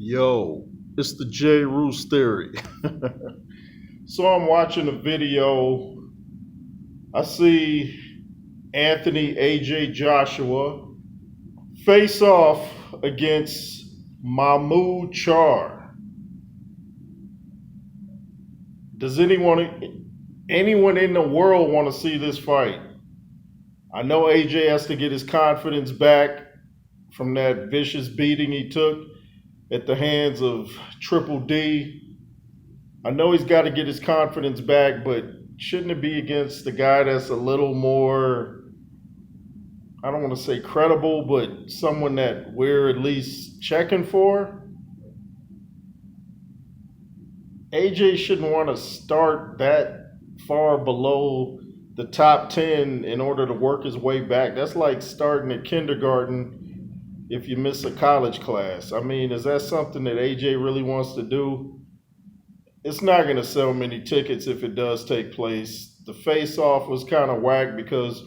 Yo, it's the J. Roos theory. So I'm watching a video. I see Anthony AJ Joshua face off against Mahmoud Charr. Does anyone in the world want to see this fight? I know AJ has to get his confidence back from that vicious beating he took at the hands of Triple D. I know he's got to get his confidence back, but shouldn't it be against the guy that's a little more, I don't want to say credible, but someone that we're at least checking for? AJ shouldn't want to start that far below the top 10 in order to work his way back. That's like starting at kindergarten if you miss a college class. I mean, is that something that AJ really wants to do? It's not going to sell many tickets if it does take place. The face-off was kind of whack because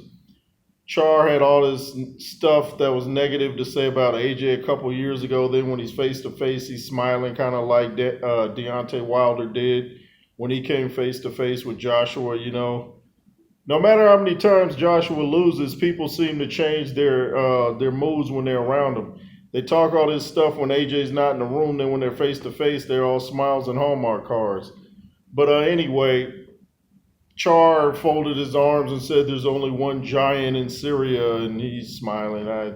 Char had all this stuff that was negative to say about AJ a couple years ago. Then when he's face-to-face, he's smiling kind of like Deontay Wilder did when he came face-to-face with Joshua. No matter how many times Joshua loses, people seem to change their moods when they're around him. They talk all this stuff when AJ's not in the room. Then when they're face to face, they're all smiles and Hallmark cards. But anyway, Char folded his arms and said there's only one giant in Syria, and he's smiling. I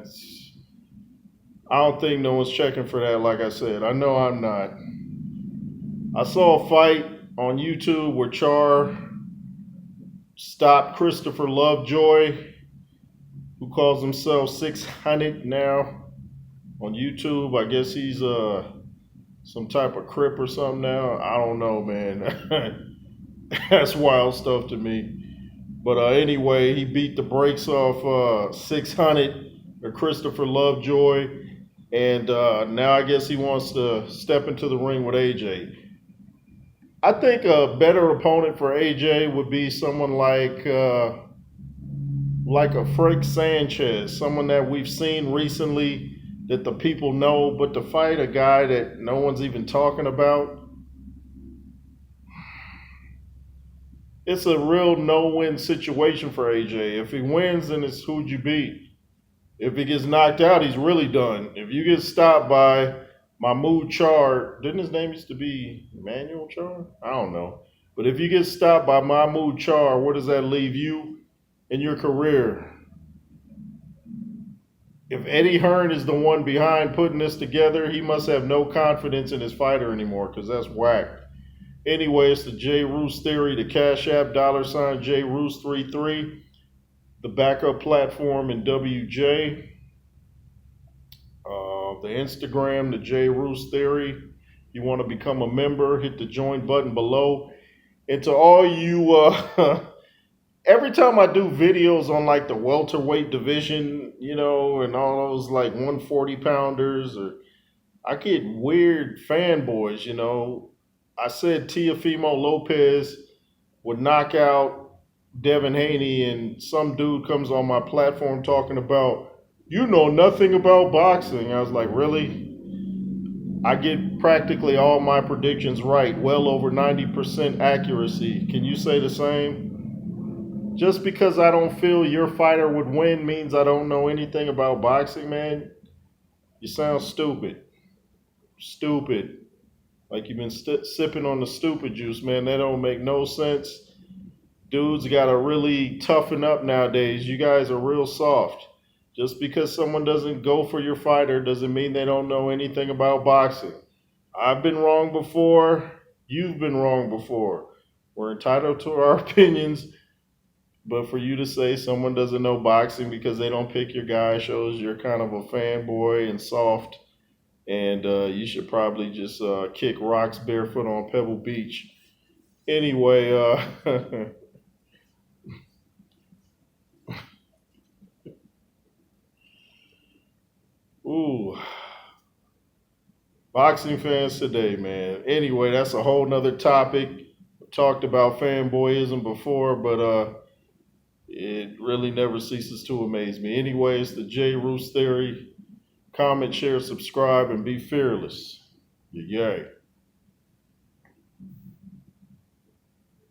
don't think no one's checking for that, like I said. I know I'm not. I saw a fight on YouTube where Char stopped Christopher Lovejoy, who calls himself 600 now on YouTube. I guess he's some type of crip or something now. I don't know, man. That's wild stuff to me. But anyway, he beat the brakes off 600 or Christopher Lovejoy, and now I guess he wants to step into the ring with AJ. I think a better opponent for AJ would be someone like a Frank Sanchez, someone that we've seen recently that the people know, but to fight a guy that no one's even talking about, it's a real no-win situation for AJ. If he wins, then it's who'd you beat. If he gets knocked out, he's really done. If you get stopped by Mahmoud Charr, didn't his name used to be Emmanuel Charr? I don't know. But if you get stopped by Mahmoud Charr, where does that leave you in your career? If Eddie Hearn is the one behind putting this together, he must have no confidence in his fighter anymore because that's whack. Anyway, it's the J. Roos theory, the Cash App, $J Roos 33, the backup platform in WJ, the Instagram, the J. Roos theory. You want to become a member, hit the join button below. And to all you, every time I do videos on like the welterweight division, and all those like 140 pounders, or I get weird fanboys, I said Teofimo Lopez would knock out Devin Haney, and some dude comes on my platform talking about, you know nothing about boxing. I was like, really? I get practically all my predictions right, well over 90% accuracy. Can you say the same? Just because I don't feel your fighter would win means I don't know anything about boxing, man? You sound stupid. Stupid. Like you've been sipping on the stupid juice, man. That don't make no sense. Dudes got to really toughen up nowadays. You guys are real soft. Just because someone doesn't go for your fighter doesn't mean they don't know anything about boxing. I've been wrong before. You've been wrong before. We're entitled to our opinions. But for you to say someone doesn't know boxing because they don't pick your guy shows you're kind of a fanboy and soft. And you should probably just kick rocks barefoot on Pebble Beach. Anyway, ooh, boxing fans today, man. Anyway, that's a whole nother topic. We talked about fanboyism before, but it really never ceases to amaze me. Anyways, the J. Roos theory. Comment, share, subscribe, and be fearless. Yay.